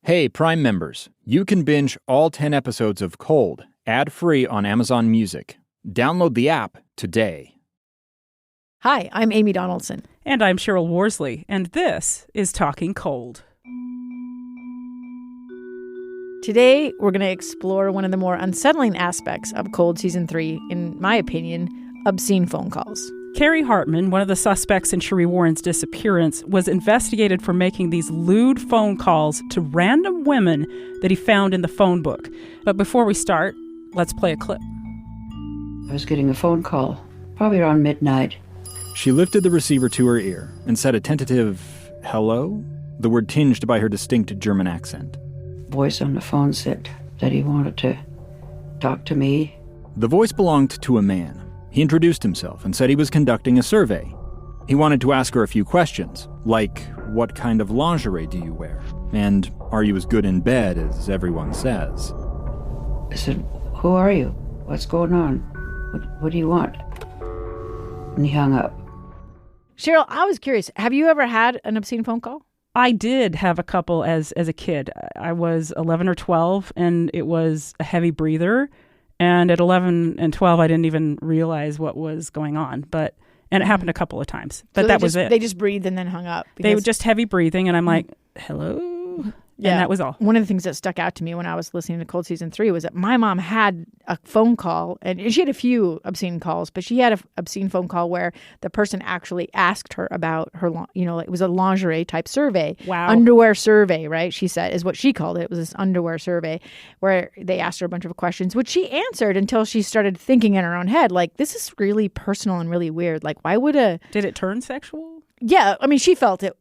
Hey, Prime members, you can binge all 10 episodes of Cold, ad-free on Amazon Music. Download the app today. Hi, I'm Amy Donaldson. And I'm Sheryl Worsley, and this is Talking Cold. Today, we're going to explore one of the more unsettling aspects of Cold Season 3, in my opinion, obscene phone calls. Carrie Hartman, one of the suspects in Sheree Warren's disappearance, was investigated for making these lewd phone calls to random women that he found in the phone book. But before we start, let's play a clip. I was getting a phone call, probably around midnight. She lifted the receiver to her ear and said a tentative hello, the word tinged by her distinct German accent. Voice on the phone said that he wanted to talk to me. The voice belonged to a man. He introduced himself and said he was conducting a survey. He wanted to ask her a few questions, like, what kind of lingerie do you wear? And are you as good in bed as everyone says? I said, who are you? What's going on? What do you want? And he hung up. Sheryl, I was curious, have you ever had an obscene phone call? I did have a couple as a kid. I was 11 or 12, and it was a heavy breather. And at 11 and 12, I didn't even realize what was going on. And it happened a couple of times. But So that was it. They just breathed and then hung up. They were just heavy breathing, and I'm like, hello? Yeah. And that was all. One of the things that stuck out to me when I was listening to Cold Season 3 was that my mom had a phone call, and she had a few obscene calls, but she had an obscene phone call where the person actually asked her about her, it was a lingerie type survey. Wow. Underwear survey, right? She said, is what she called it. It was this underwear survey where they asked her a bunch of questions, which she answered until she started thinking in her own head, like, this is really personal and really weird. Like, why would Did it turn sexual? Yeah, I mean, she felt it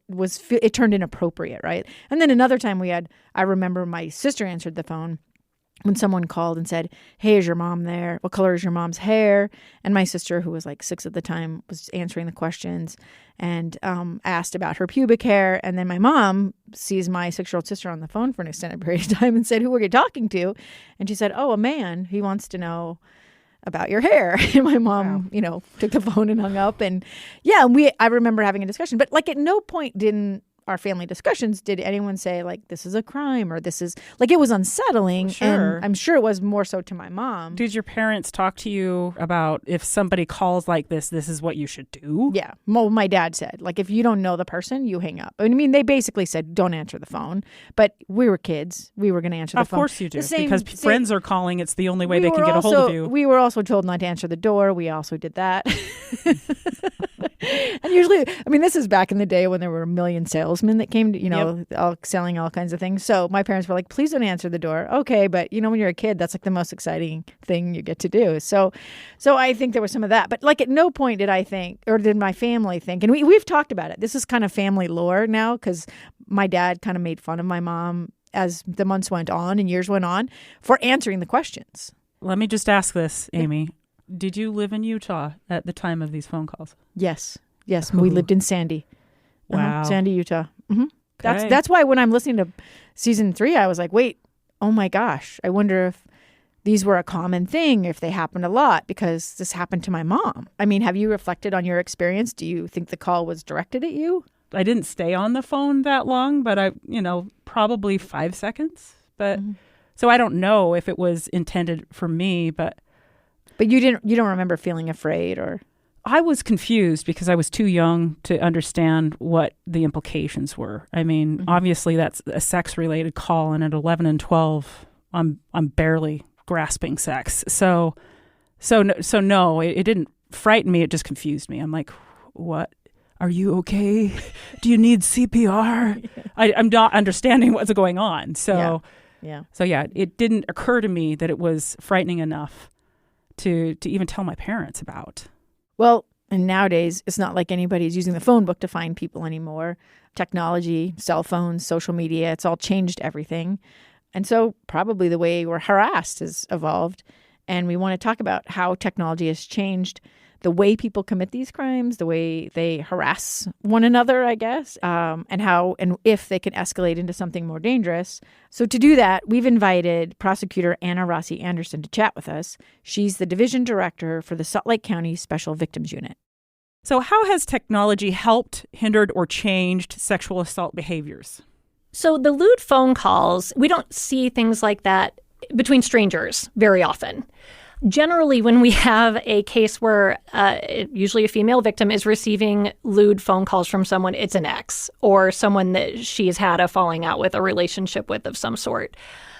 turned inappropriate, right? And then another time I remember my sister answered the phone when someone called and said, hey, is your mom there? What color is your mom's hair? And my sister, who was like 6 at the time, was answering the questions and asked about her pubic hair. And then my mom sees my 6-year-old sister on the phone for an extended period of time and said, who were you talking to? And she said, oh, a man. He wants to know about your hair. And my mom, took the phone and hung up. And yeah, I remember having a discussion, but like at no point did our family discussions did anyone say like, this is a crime or this is like, it was unsettling. Sure. And I'm sure it was more so to my mom. Did your parents talk to you about if somebody calls like this is what you should do? Yeah. Well, my dad said, like, if you don't know the person, you hang up. I mean, they basically said, don't answer the phone. But we were kids. We were going to answer the phone. Of course you do. Because friends are calling. It's the only way they can get a hold of you. We were also told not to answer the door. We also did that. And usually, I mean, this is back in the day when there were a million salesmen that came to, all selling all kinds of things. So my parents were like, please don't answer the door. Okay. But, when you're a kid, that's like the most exciting thing you get to do. So I think there was some of that. But like at no point did I think, or did my family think, and we've talked about it. This is kind of family lore now because my dad kind of made fun of my mom as the months went on and years went on for answering the questions. Let me just ask this, Amy. Did you live in Utah at the time of these phone calls? Yes. We lived in Sandy. Wow. Sandy, Utah. Mm-hmm. Okay. That's why when I'm listening to season 3, I was like, wait, oh my gosh, I wonder if these were a common thing, if they happened a lot, because this happened to my mom. I mean, have you reflected on your experience? Do you think the call was directed at you? I didn't stay on the phone that long, but I, probably 5 seconds. But so I don't know if it was intended for me, But you don't remember feeling afraid or? I was confused because I was too young to understand what the implications were. I mean, obviously that's a sex-related call, and at 11 and 12, I'm barely grasping sex. So no, it didn't frighten me. It just confused me. I'm like, what? Are you okay? Do you need CPR? I'm not understanding what's going on. So it didn't occur to me that it was frightening enough to even tell my parents about. Well, and nowadays, it's not like anybody's using the phone book to find people anymore. Technology, cell phones, social media, it's all changed everything. And so probably the way we're harassed has evolved. And we want to talk about how technology has changed the way people commit these crimes, the way they harass one another, I guess, and how and if they can escalate into something more dangerous. So to do that, we've invited prosecutor Anna Rossi Anderson to chat with us. She's the division director for the Salt Lake County Special Victims Unit. So how has technology helped, hindered, or changed sexual assault behaviors? So the lewd phone calls, we don't see things like that between strangers very often. Generally, when we have a case where usually a female victim is receiving lewd phone calls from someone, it's an ex or someone that she's had a falling out with, a relationship with of some sort.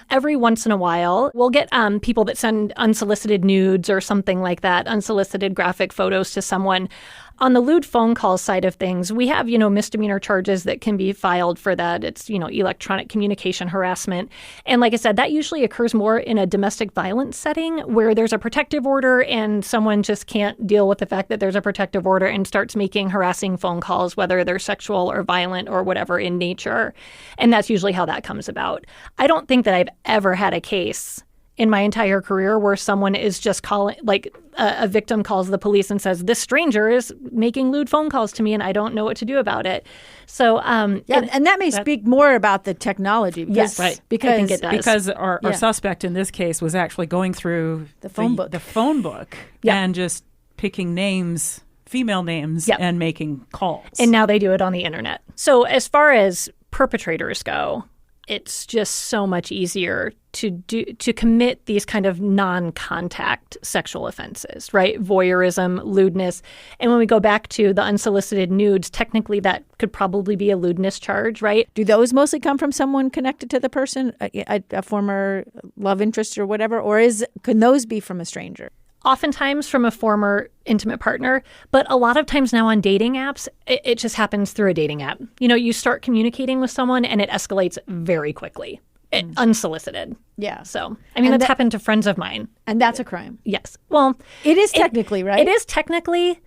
Every once in a while, we'll get people that send unsolicited nudes or something like that, unsolicited graphic photos to someone. On the lewd phone call side of things, we have, misdemeanor charges that can be filed for that. It's, electronic communication harassment. And like I said, that usually occurs more in a domestic violence setting where there's a protective order and someone just can't deal with the fact that there's a protective order and starts making harassing phone calls, whether they're sexual or violent or whatever in nature. And that's usually how that comes about. I don't think that I've ever had a case in my entire career where someone is just calling, like a victim calls the police and says, this stranger is making lewd phone calls to me and I don't know what to do about it. So, and that may speak more about the technology. Because, yes, right. Because, I think it does. Because our suspect in this case was actually going through the phone book and just picking names, female names, and making calls. And now they do it on the internet. So as far as perpetrators go, it's just so much easier to commit these kind of non-contact sexual offenses, right? Voyeurism, lewdness. And when we go back to the unsolicited nudes, technically that could probably be a lewdness charge, right? Do those mostly come from someone connected to the person, a former love interest or whatever? Or can those be from a stranger? Oftentimes from a former intimate partner, but a lot of times now on dating apps, it just happens through a dating app. You start communicating with someone and it escalates very quickly, unsolicited. Yeah. So, that's happened to friends of mine. And that's a crime. Yes. Well, it is technically, right? It is technically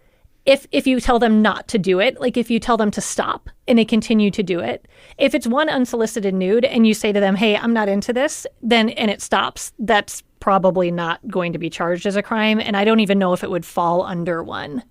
if you tell them not to do it, like if you tell them to stop and they continue to do it. If it's one unsolicited nude and you say to them, hey, I'm not into this, and it stops, that's probably not going to be charged as a crime. And I don't even know if it would fall under one.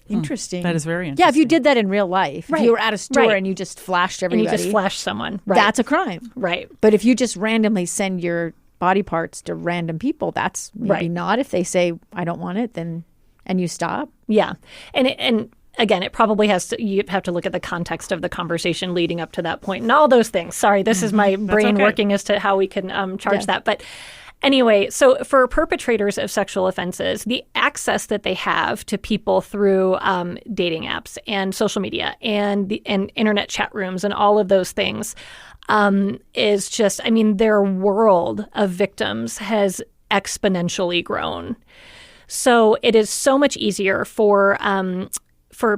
Interesting. That is very interesting. Yeah, if you did that in real life, right. If you were at a store and you just flashed everybody. And you just flashed someone. Right. That's a crime. Right. But if you just randomly send your body parts to random people, that's maybe not. If they say, I don't want it, then, and you stop. Yeah. And again, it probably you have to look at the context of the conversation leading up to that point and all those things. Sorry, this is my brain working as to how we can charge that. But anyway, so for perpetrators of sexual offenses, the access that they have to people through dating apps and social media and internet chat rooms and all of those things is just, their world of victims has exponentially grown. So it is so much easier for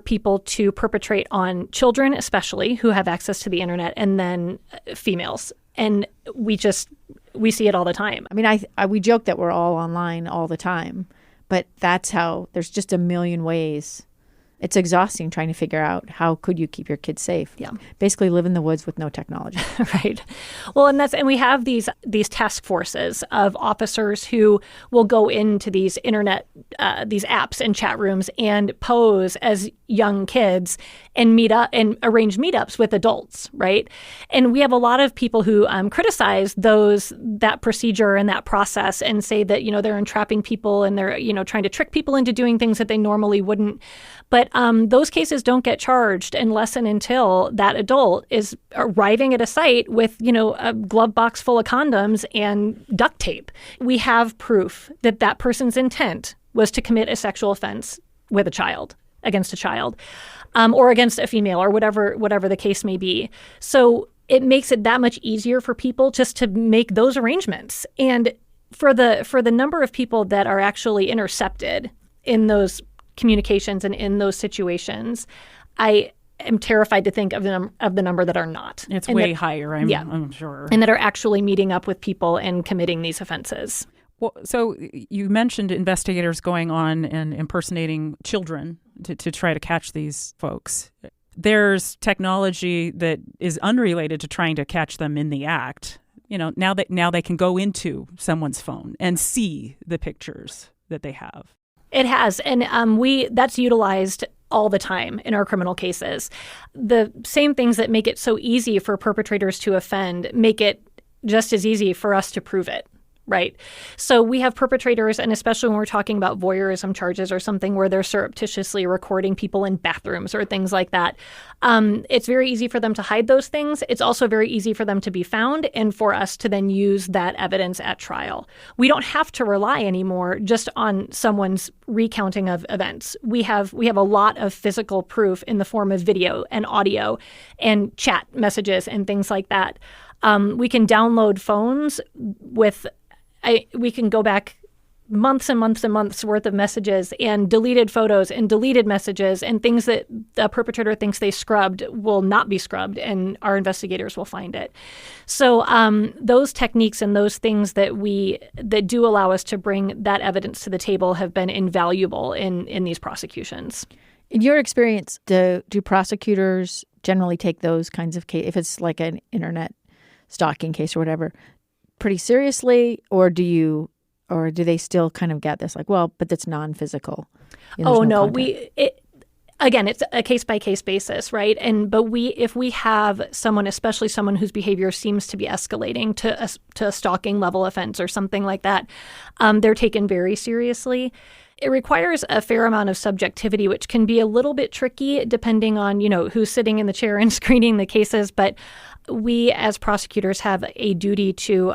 people to perpetrate on children, especially who have access to the internet, and then females. And we see it all the time. We joke that we're all online all the time, but that's how there's just a million ways. It's exhausting trying to figure out how could you keep your kids safe. Yeah. Basically live in the woods with no technology. Right. Well, and we have these task forces of officers who will go into these internet, these apps and chat rooms and pose as young kids and meet up and arrange meetups with adults, right? And we have a lot of people who criticize that procedure and that process and say that, they're entrapping people and they're, trying to trick people into doing things that they normally wouldn't. But those cases don't get charged unless and until that adult is arriving at a site with, a glove box full of condoms and duct tape. We have proof that that person's intent was to commit a sexual offense with a child, against a child, or against a female, or whatever the case may be. So it makes it that much easier for people just to make those arrangements. And for the number of people that are actually intercepted in those communications and in those situations, I am terrified to think of the number that are not. It's way higher, I'm sure. And that are actually meeting up with people and committing these offenses. Well, so you mentioned investigators going on and impersonating children to try to catch these folks. There's technology that is unrelated to trying to catch them in the act. Now they can go into someone's phone and see the pictures that they have. It has, and that's utilized all the time in our criminal cases. The same things that make it so easy for perpetrators to offend make it just as easy for us to prove it, right? So we have perpetrators, and especially when we're talking about voyeurism charges or something where they're surreptitiously recording people in bathrooms or things like that, it's very easy for them to hide those things. It's also very easy for them to be found and for us to then use that evidence at trial. We don't have to rely anymore just on someone's recounting of events. We have a lot of physical proof in the form of video and audio and chat messages and things like that. We can download phones we can go back months and months and months worth of messages and deleted photos and deleted messages and things that the perpetrator thinks they scrubbed will not be scrubbed, and our investigators will find it. So those techniques and those things that do allow us to bring that evidence to the table have been invaluable in these prosecutions. In your experience, do prosecutors generally take those kinds of cases, if it's like an internet stalking case or whatever, pretty seriously, or do they still kind of get this like, well, but that's non-physical? No, again, it's a case-by-case basis, right? But if we have someone, especially someone whose behavior seems to be escalating to a stalking level offense or something like that, they're taken very seriously. It requires a fair amount of subjectivity, which can be a little bit tricky depending on, who's sitting in the chair and screening the cases. But we as prosecutors have a duty to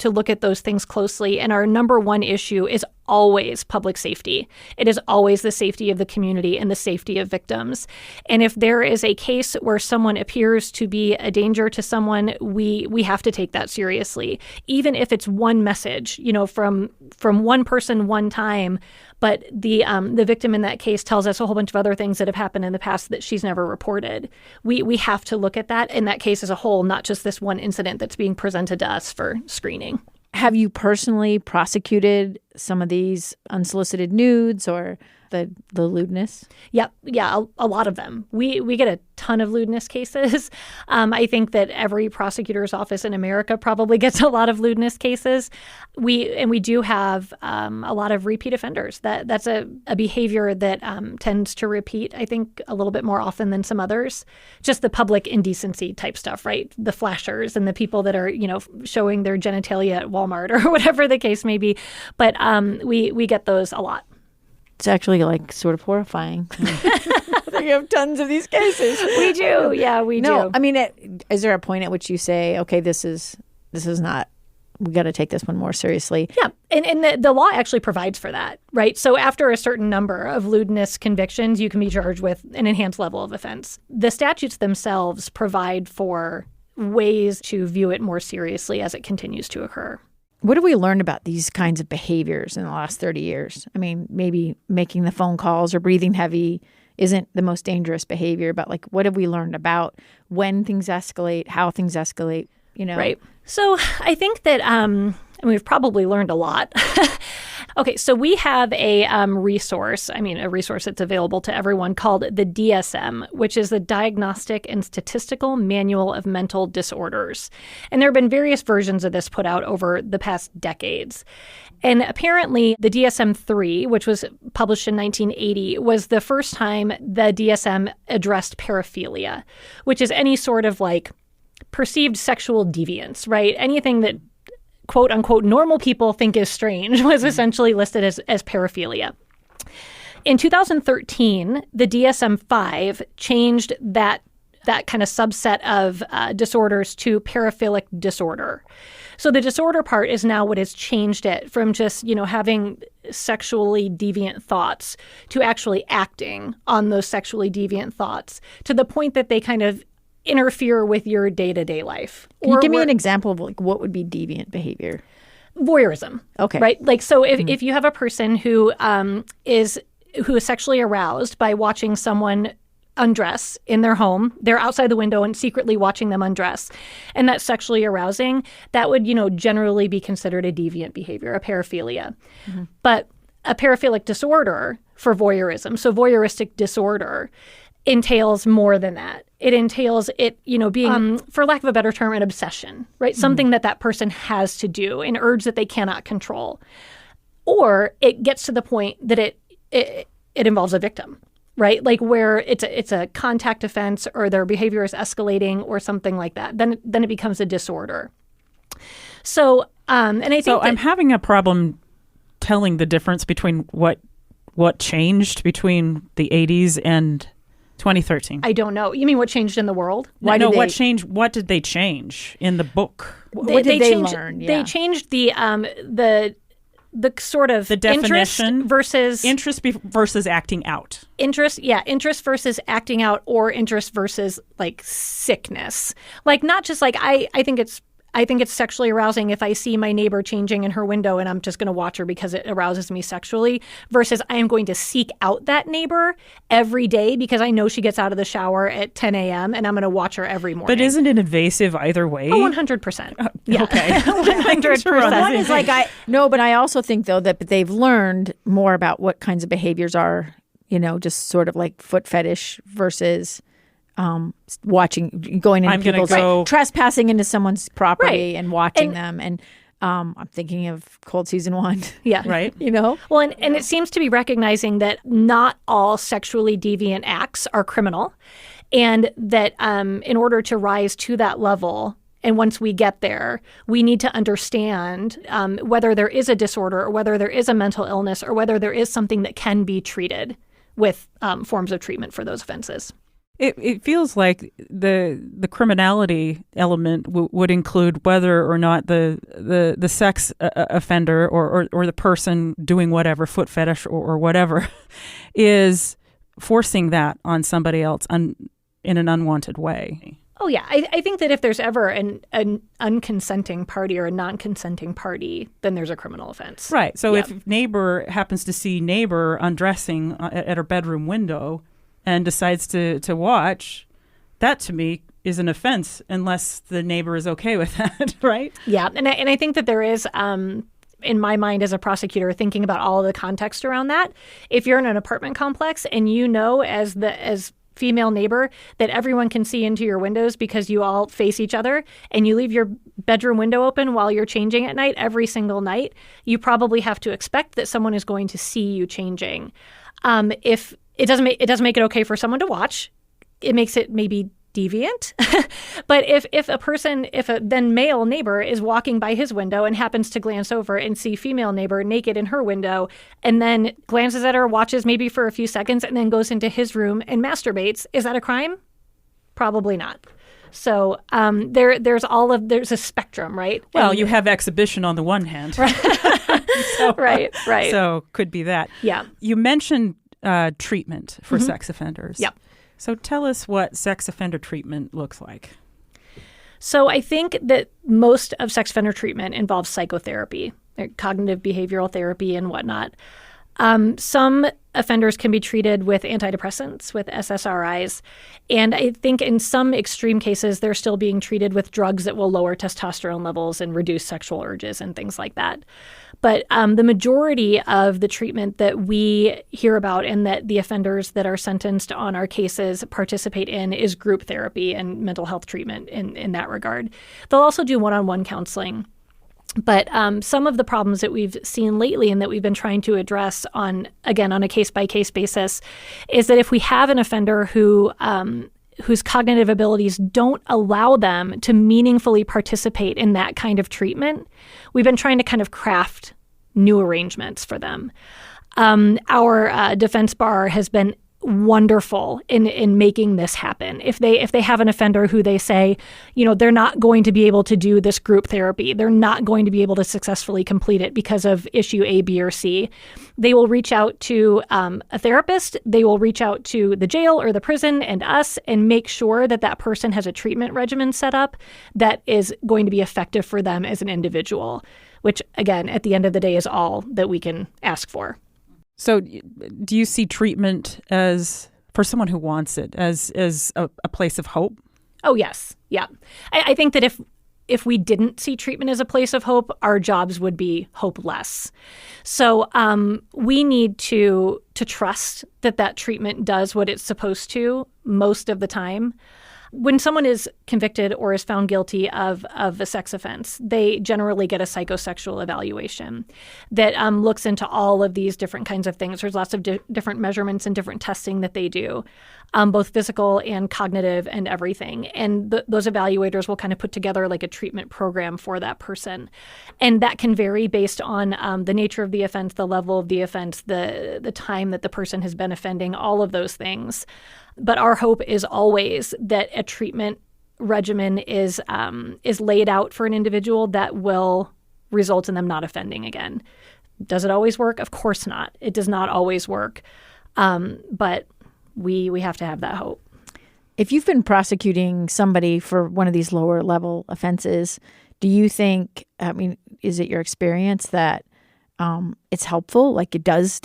look at those things closely. And our number one issue is always public safety. It is always the safety of the community and the safety of victims. And if there is a case where someone appears to be a danger to someone, we have to take that seriously. Even if it's one message, from one person one time, but the victim in that case tells us a whole bunch of other things that have happened in the past that she's never reported. We have to look at that in that case as a whole, not just this one incident that's being presented to us for screening. Have you personally prosecuted some of these unsolicited nudes or the lewdness? Yeah, a lot of them. We get a ton of lewdness cases. I think that every prosecutor's office in America probably gets a lot of lewdness cases. We do have a lot of repeat offenders. That's a behavior that tends to repeat, I think, a little bit more often than some others. Just the public indecency type stuff, right? The flashers and the people that are, showing their genitalia at Walmart or whatever the case may be. But we get those a lot. It's actually like sort of horrifying. You have tons of these cases. We do. Yeah, we do. No, I mean, is there a point at which you say, okay, this is not, we got to take this one more seriously? Yeah. And the law actually provides for that, right? So after a certain number of lewdness convictions, you can be charged with an enhanced level of offense. The statutes themselves provide for ways to view it more seriously as it continues to occur. What have we learned about these kinds of behaviors in the last 30 years? I mean, maybe making the phone calls or breathing heavy isn't the most dangerous behavior, but like, what have we learned about when things escalate, how things escalate, Right. So I think that we've probably learned a lot. Okay, so we have a resource that's available to everyone called the DSM, which is the Diagnostic and Statistical Manual of Mental Disorders. And there have been various versions of this put out over the past decades. And apparently the DSM-3, which was published in 1980, was the first time the DSM addressed paraphilia, which is any sort of like perceived sexual deviance, right? Anything that quote unquote normal people think is strange was essentially listed as paraphilia. In 2013, the DSM-5 changed that kind of subset of disorders to paraphilic disorder. So the disorder part is now what has changed it from just, having sexually deviant thoughts to actually acting on those sexually deviant thoughts to the point that they kind of interfere with your day-to-day life. Can you give me an example of like what would be deviant behavior? Voyeurism. Okay. Right? Like, so if you have a person who is sexually aroused by watching someone undress in their home, they're outside the window and secretly watching them undress, and that's sexually arousing, that would, generally be considered a deviant behavior, a paraphilia. Mm-hmm. But a paraphilic disorder for voyeurism, so voyeuristic disorder, entails more than that. It entails it, being, for lack of a better term, an obsession, right? Mm-hmm. Something that person has to do, an urge that they cannot control. Or it gets to the point that it involves a victim, right? Like where it's a contact offense or their behavior is escalating or something like that. Then it becomes a disorder. So, and I think So I'm having a problem telling the difference between what changed between the 80s and 2013. I don't know. You mean what changed in the world? What changed? What did they change in the book? What did they changed, learn? Yeah. They changed the sort of The definition interest versus acting out. interest versus acting out, or interest versus like sickness. Like not just like I think it's sexually arousing if I see my neighbor changing in her window and I'm just going to watch her because it arouses me sexually, versus I am going to seek out that neighbor every day because I know she gets out of the shower at 10 a.m. and I'm going to watch her every morning. But isn't it invasive either way? Oh, 100%. Yeah. Okay. 100%. But I also think, though, that they've learned more about what kinds of behaviors are, just sort of like foot fetish versus going into people's trespassing into someone's property and watching them. And I'm thinking of Cold Season 1. Yeah. Right. Well, and it seems to be recognizing that not all sexually deviant acts are criminal, and that in order to rise to that level, and once we get there, we need to understand whether there is a disorder or whether there is a mental illness or whether there is something that can be treated with forms of treatment for those offenses. It feels like the criminality element would include whether or not the sex offender or the person doing whatever, foot fetish or whatever, is forcing that on somebody else in an unwanted way. Oh, yeah. I think that if there's ever an unconsenting party or a non-consenting party, then there's a criminal offense. Right. So if neighbor happens to see neighbor undressing at her bedroom window and decides to watch, that to me is an offense unless the neighbor is okay with that, right? Yeah, and I think that there is, in my mind as a prosecutor, thinking about all of the context around that. If you're in an apartment complex and as female neighbor that everyone can see into your windows because you all face each other, and you leave your bedroom window open while you're changing at night every single night, you probably have to expect that someone is going to see you changing. If it doesn't make it okay for someone to watch, it makes it maybe deviant. But if a then male neighbor is walking by his window and happens to glance over and see female neighbor naked in her window, and then glances at her, watches maybe for a few seconds, and then goes into his room and masturbates, is that a crime? Probably not. So there's a spectrum, right? Well, you have exhibition on the one hand. Right. So could be that. Yeah. You mentioned treatment for sex offenders. Yep. So tell us what sex offender treatment looks like. So I think that most of sex offender treatment involves psychotherapy, cognitive behavioral therapy and whatnot. Some offenders can be treated with antidepressants, with SSRIs. And I think in some extreme cases, they're still being treated with drugs that will lower testosterone levels and reduce sexual urges and things like that. But the majority of the treatment that we hear about and that the offenders that are sentenced on our cases participate in is group therapy and mental health treatment in that regard. They'll also do one-on-one counseling. But some of the problems that we've seen lately and that we've been trying to address on a case-by-case basis is that if we have an offender whose cognitive abilities don't allow them to meaningfully participate in that kind of treatment, we've been trying to kind of craft new arrangements for them. Our defense bar has been wonderful in making this happen. If they have an offender who they say, they're not going to be able to do this group therapy, they're not going to be able to successfully complete it because of issue A, B, or C, they will reach out to a therapist, they will reach out to the jail or the prison and us and make sure that person has a treatment regimen set up that is going to be effective for them as an individual, which, again, at the end of the day is all that we can ask for. So do you see treatment as, for someone who wants it, as a place of hope? Oh, yes. Yeah. I think that if we didn't see treatment as a place of hope, our jobs would be hopeless. So we need to trust that treatment does what it's supposed to most of the time. When someone is convicted or is found guilty of a sex offense, they generally get a psychosexual evaluation that looks into all of these different kinds of things. There's lots of different measurements and different testing that they do, both physical and cognitive and everything. And those evaluators will kind of put together like a treatment program for that person. And that can vary based on the nature of the offense, the level of the offense, the time that the person has been offending, all of those things. But our hope is always that a treatment regimen is laid out for an individual that will result in them not offending again. Does it always work? Of course not. It does not always work. But we have to have that hope. If you've been prosecuting somebody for one of these lower level offenses, do you think, is it your experience that it's helpful? Like it does,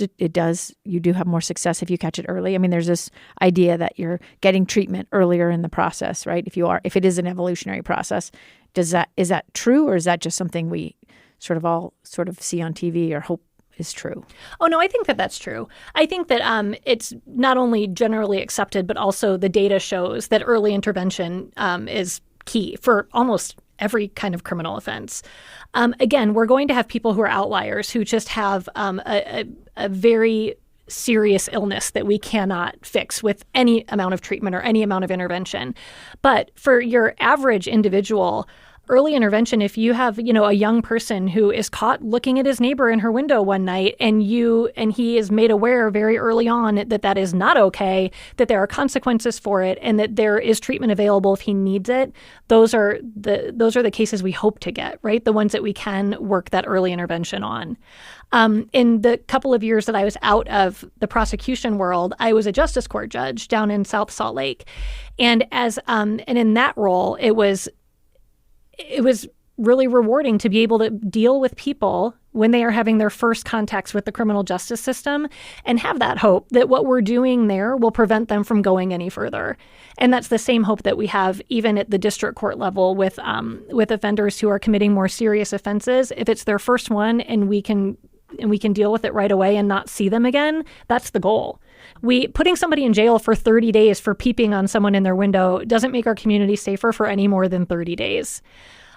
you do have more success if you catch it early. I mean, there's this idea that you're getting treatment earlier in the process, right? If it is an evolutionary process, is that true, or is that just something we sort of see on TV or hope is true? Oh, no, I think that that's true. I think that it's not only generally accepted, but also the data shows that early intervention is key for almost every kind of criminal offense. Again, we're going to have people who are outliers who just have a very serious illness that we cannot fix with any amount of treatment or any amount of intervention. But for your average individual, early intervention, if you have, a young person who is caught looking at his neighbor in her window one night and he is made aware very early on that is not okay, that there are consequences for it, and that there is treatment available if he needs it, those are the cases we hope to get, right? The ones that we can work that early intervention on. In the couple of years that I was out of the prosecution world, I was a justice court judge down in South Salt Lake. And and in that role, it was really rewarding to be able to deal with people when they are having their first contacts with the criminal justice system and have that hope that what we're doing there will prevent them from going any further. And that's the same hope that we have even at the district court level with offenders who are committing more serious offenses. If it's their first one and we can deal with it right away and not see them again, that's the goal. Putting somebody in jail for 30 days for peeping on someone in their window doesn't make our community safer for any more than 30 days.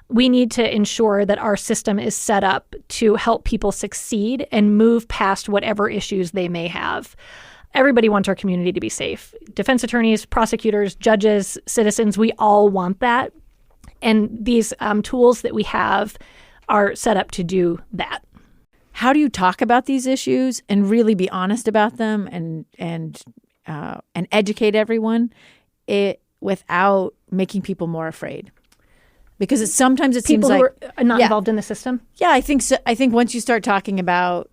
We need to ensure that our system is set up to help people succeed and move past whatever issues they may have. Everybody wants our community to be safe. Defense attorneys, prosecutors, judges, citizens, we all want that. And these tools that we have are set up to do that. How do you talk about these issues and really be honest about them and educate everyone without making people more afraid? Because sometimes it seems like people who are not involved in the system. Yeah, I think so. I think once you start talking about,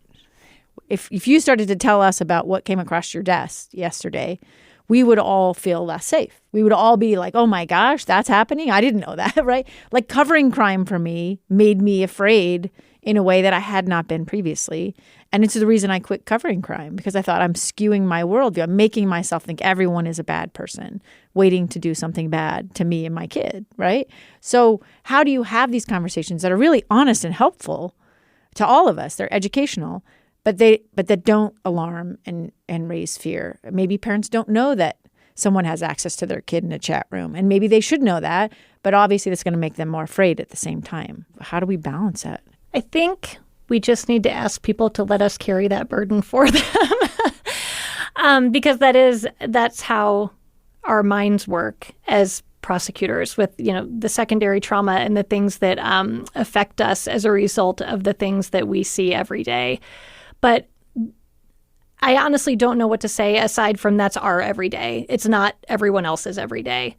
if you started to tell us about what came across your desk yesterday, we would all feel less safe. We would all be like, oh my gosh, that's happening? I didn't know that, right? Like covering crime for me made me afraid in a way that I had not been previously. And it's the reason I quit covering crime, because I thought I'm skewing my worldview. I'm making myself think everyone is a bad person waiting to do something bad to me and my kid, right? So how do you have these conversations that are really honest and helpful to all of us? They're educational, but that don't alarm and raise fear. Maybe parents don't know that someone has access to their kid in a chat room, and maybe they should know that, but obviously that's going to make them more afraid at the same time. How do we balance that? I think we just need to ask people to let us carry that burden for them. Because that's how our minds work as prosecutors, with the secondary trauma and the things that affect us as a result of the things that we see every day. But I honestly don't know what to say aside from that's our everyday. It's not everyone else's everyday.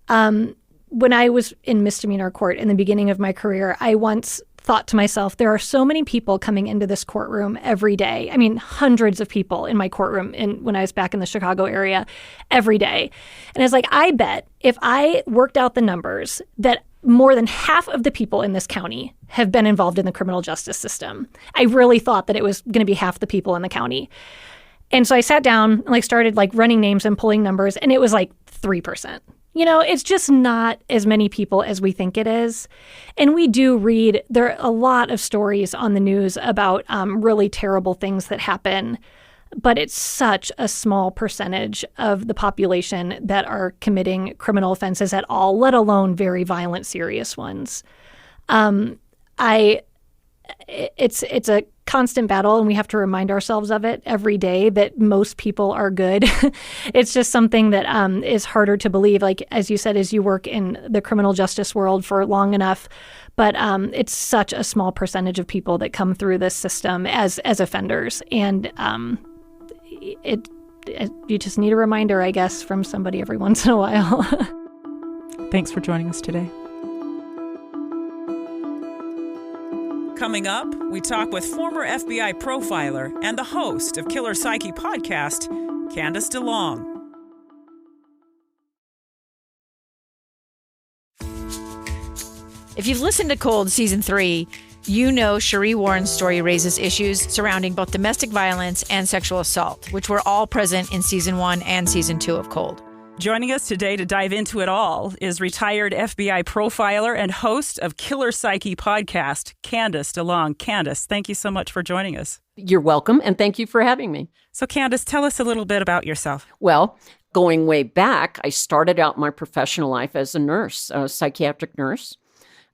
When I was in misdemeanor court in the beginning of my career, I once thought to myself, there are so many people coming into this courtroom every day. I mean, hundreds of people in my courtroom when I was back in the Chicago area every day. And I was like, I bet if I worked out the numbers that more than half of the people in this county have been involved in the criminal justice system. I really thought that it was going to be half the people in the county. And so I sat down and started running names and pulling numbers, and it was 3%. It's just not as many people as we think it is. And we do read, there are a lot of stories on the news about really terrible things that happen. but it's such a small percentage of the population that are committing criminal offenses at all, let alone very violent, serious ones. It's a constant battle, and we have to remind ourselves of it every day that most people are good. It's just something that is harder to believe, like, as you said, as you work in the criminal justice world for long enough. But it's such a small percentage of people that come through this system as offenders. And you just need a reminder, I guess, from somebody every once in a while. Thanks for joining us today. Coming up, we talk with former FBI profiler and the host of Killer Psyche podcast, Candice DeLong. If you've listened to Cold Season 3, you know Sheree Warren's story raises issues surrounding both domestic violence and sexual assault, which were all present in Season 1 and Season 2 of Cold. Joining us today to dive into it all is retired FBI profiler and host of Killer Psyche podcast, Candice DeLong. Candice, thank you so much for joining us. You're welcome, and thank you for having me. So Candice, tell us a little bit about yourself. Well, going way back, I started out my professional life as a nurse, a psychiatric nurse.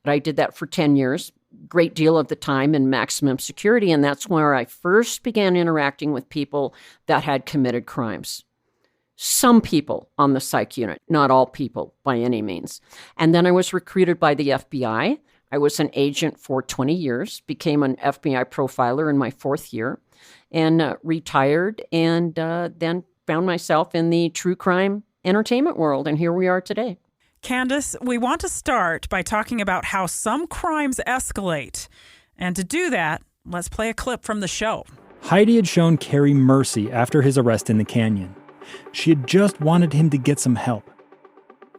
I did that for 10 years, great deal of the time in maximum security, and that's where I first began interacting with people that had committed crimes. Some people on the psych unit, not all people by any means. And then I was recruited by the FBI. I was an agent for 20 years, became an FBI profiler in my 4th year, and retired, and then found myself in the true crime entertainment world, and here we are today. Candice, we want to start by talking about how some crimes escalate. And to do that, let's play a clip from the show. Heidi had shown Carrie mercy after his arrest in the canyon. She had just wanted him to get some help.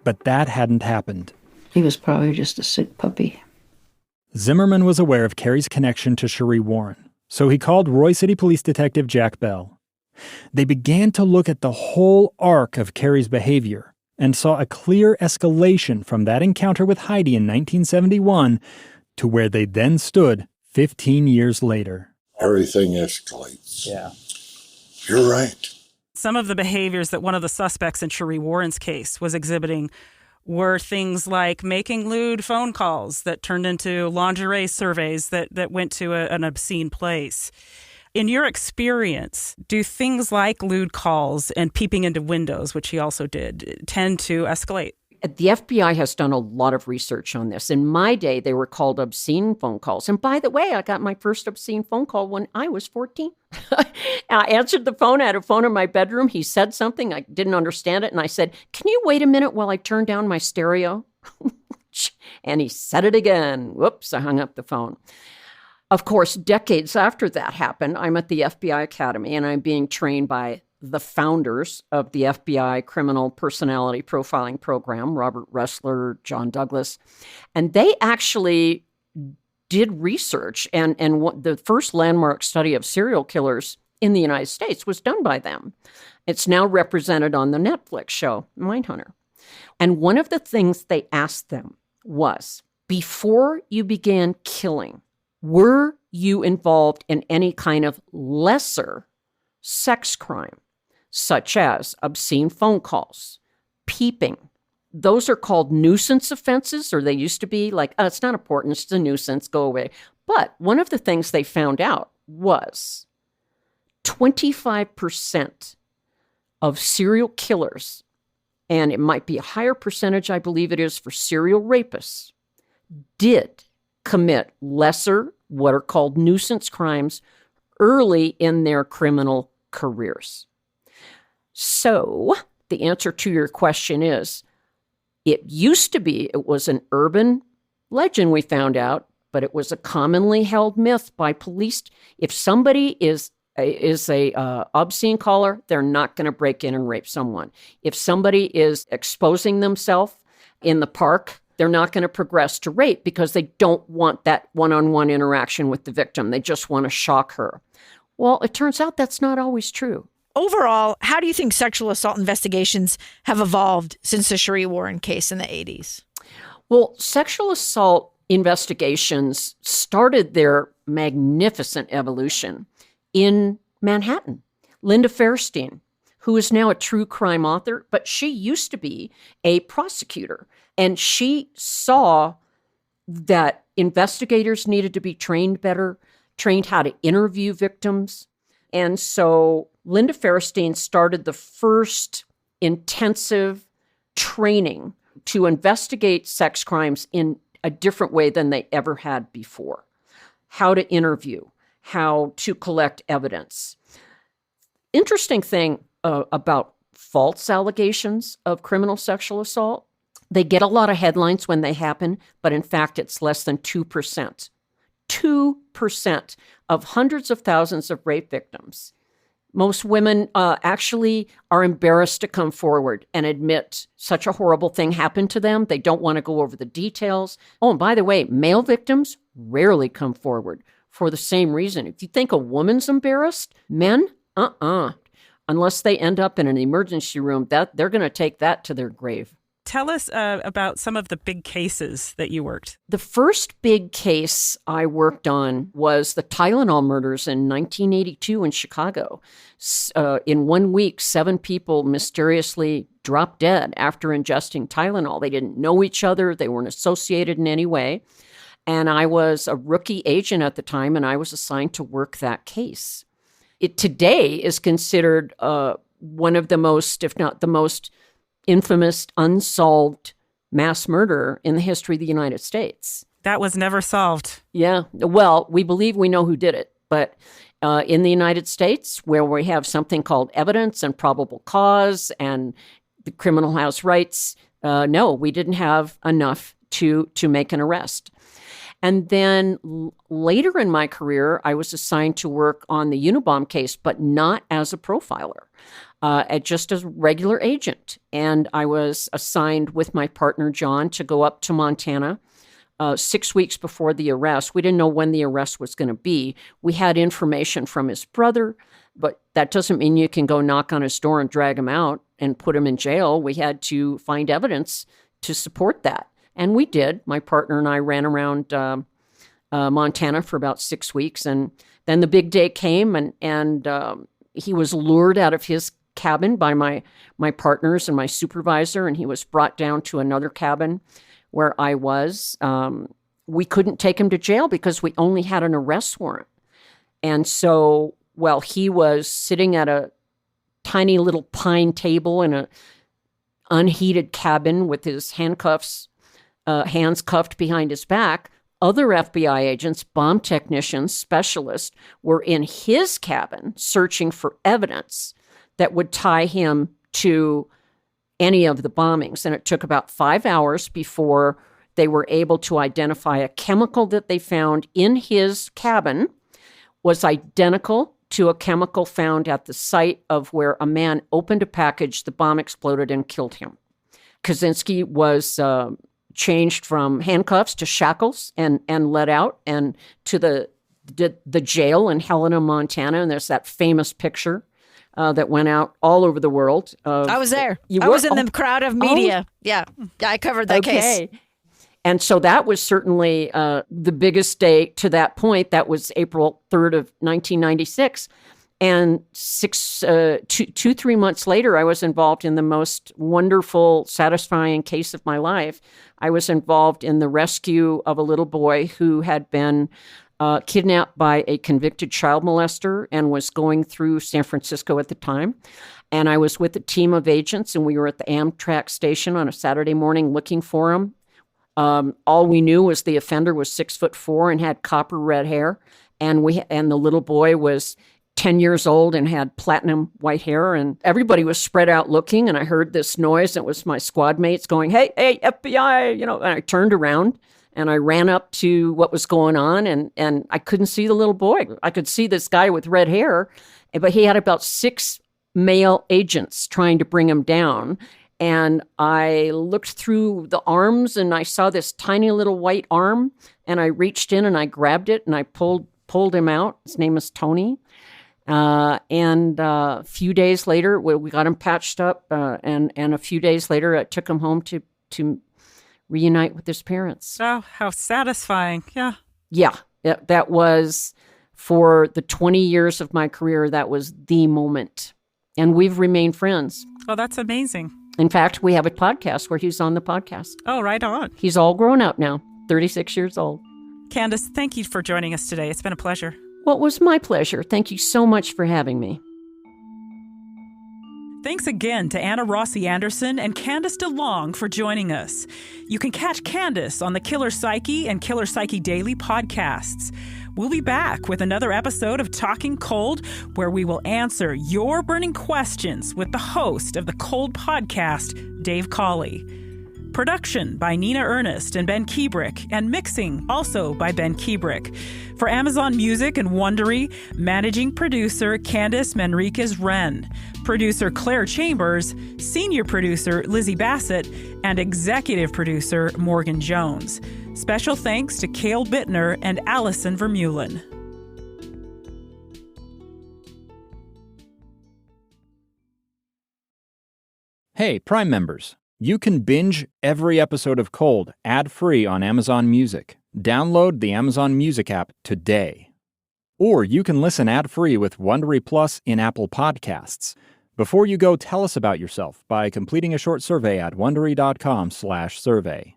But that hadn't happened. He was probably just a sick puppy. Zimmerman was aware of Carrie's connection to Sheree Warren, so he called Roy City Police Detective Jack Bell. They began to look at the whole arc of Carrie's behavior and saw a clear escalation from that encounter with Heidi in 1971 to where they then stood 15 years later. Everything escalates. Yeah. You're right. Some of the behaviors that one of the suspects in Sheree Warren's case was exhibiting were things like making lewd phone calls that turned into lingerie surveys that went to an obscene place. In your experience, do things like lewd calls and peeping into windows, which he also did, tend to escalate? The FBI has done a lot of research on this. In my day, they were called obscene phone calls. And by the way, I got my first obscene phone call when I was 14. I answered the phone. I had a phone in my bedroom. He said something. I didn't understand it. And I said, "Can you wait a minute while I turn down my stereo?" And he said it again. Whoops, I hung up the phone. Of course, decades after that happened, I'm at the FBI Academy, and I'm being trained by the founders of the FBI Criminal Personality Profiling Program, Robert Ressler, John Douglas. And they actually did research, and the first landmark study of serial killers in the United States was done by them. It's now represented on the Netflix show, Mindhunter. And one of the things they asked them was, before you began killing, were you involved in any kind of lesser sex crime, such as obscene phone calls, peeping? Those are called nuisance offenses, or they used to be like, oh, it's not important, it's a nuisance, go away. But one of the things they found out was 25% of serial killers, and it might be a higher percentage, I believe it is, for serial rapists, did commit lesser, what are called nuisance crimes, early in their criminal careers. So the answer to your question is, it used to be, it was an urban legend, we found out, but it was a commonly held myth by police. If somebody is a obscene caller, they're not going to break in and rape someone. If somebody is exposing themselves in the park, they're not going to progress to rape because they don't want that one-on-one interaction with the victim. They just want to shock her. Well, it turns out that's not always true. Overall, how do you think sexual assault investigations have evolved since the Sheree Warren case in the 80s? Well, sexual assault investigations started their magnificent evolution in Manhattan. Linda Fairstein, who is now a true crime author, but she used to be a prosecutor. And she saw that investigators needed to be trained better, trained how to interview victims. And so Linda Fairstein started the first intensive training to investigate sex crimes in a different way than they ever had before. How to interview, how to collect evidence. Interesting thing about false allegations of criminal sexual assault, they get a lot of headlines when they happen, but in fact, it's less than 2%. 2% of hundreds of thousands of rape victims. Most women actually are embarrassed to come forward and admit such a horrible thing happened to them. They don't want to go over the details. Oh, and by the way, male victims rarely come forward for the same reason. If you think a woman's embarrassed, men, unless they end up in an emergency room, that they're going to take that to their grave. Tell us about some of the big cases that you worked. The first big case I worked on was the Tylenol murders in 1982 in Chicago. In 1 week, 7 people mysteriously dropped dead after ingesting Tylenol. They didn't know each other. They weren't associated in any way. And I was a rookie agent at the time, and I was assigned to work that case. It today is considered one of the most, if not the most, infamous unsolved mass murder in the history of the United States. That was never solved. Yeah. Well, we believe we know who did it. But in the United States, where we have something called evidence and probable cause and the criminal has rights, no, we didn't have enough to make an arrest. And then later in my career, I was assigned to work on the Unabomb case, but not as a profiler. Just as a regular agent. And I was assigned with my partner, John, to go up to Montana 6 weeks before the arrest. We didn't know when the arrest was going to be. We had information from his brother, but that doesn't mean you can go knock on his door and drag him out and put him in jail. We had to find evidence to support that. And we did. My partner and I ran around Montana for about 6 weeks. And then the big day came, and he was lured out of his cabin by my partners and my supervisor, and he was brought down to another cabin where I was. We couldn't take him to jail because we only had an arrest warrant. And so while he was sitting at a tiny little pine table in an unheated cabin with his hands cuffed behind his back, other FBI agents, bomb technicians, specialists were in his cabin searching for evidence that would tie him to any of the bombings. And it took about 5 hours before they were able to identify a chemical that they found in his cabin was identical to a chemical found at the site of where a man opened a package, the bomb exploded and killed him. Kaczynski was changed from handcuffs to shackles and let out and to the jail in Helena, Montana. And there's that famous picture that went out all over the world. I was there. I was in the crowd of media. Yeah, I covered that case. And so that was certainly the biggest day to that point. That was April 3rd of 1996. And 3 months later, I was involved in the most wonderful, satisfying case of my life. I was involved in the rescue of a little boy who had been kidnapped by a convicted child molester and was going through San Francisco at the time. And I was with a team of agents, and we were at the Amtrak station on a Saturday morning looking for him. All we knew was the offender was 6'4" and had copper red hair, and the little boy was 10 years old and had platinum white hair, and everybody was spread out looking. And I heard this noise. It was my squad mates going, "Hey, FBI!" And I turned around. And I ran up to what was going on, and I couldn't see the little boy. I could see this guy with red hair, but he had about 6 male agents trying to bring him down. And I looked through the arms, and I saw this tiny little white arm, and I reached in and I grabbed it, and I pulled him out. His name is Tony. And a few days later, we got him patched up, and a few days later, I took him home to reunite with his parents. Oh, how satisfying. Yeah. Yeah, that was for the 20 years of my career, that was the moment. And we've remained friends. Oh, that's amazing. In fact, we have a podcast where he's on the podcast. Oh, right on. He's all grown up now, 36 years old. Candice, thank you for joining us today. It's been a pleasure. Well, it was my pleasure. Thank you so much for having me. Thanks again to Anna Rossi Anderson and Candice DeLong for joining us. You can catch Candice on the Killer Psyche and Killer Psyche Daily podcasts. We'll be back with another episode of Talking Cold, where we will answer your burning questions with the host of the Cold podcast, Dave Cawley. Production by Nina Ernest and Ben Kiebrick, and mixing also by Ben Kiebrick. For Amazon Music and Wondery, managing producer Candice Manriquez-Wren, producer Claire Chambers, senior producer Lizzie Bassett, and executive producer Morgan Jones. Special thanks to Cale Bittner and Allison Vermeulen. Hey, Prime members. You can binge every episode of Cold ad-free on Amazon Music. Download the Amazon Music app today. Or you can listen ad-free with Wondery Plus in Apple Podcasts. Before you go, tell us about yourself by completing a short survey at Wondery.com/survey.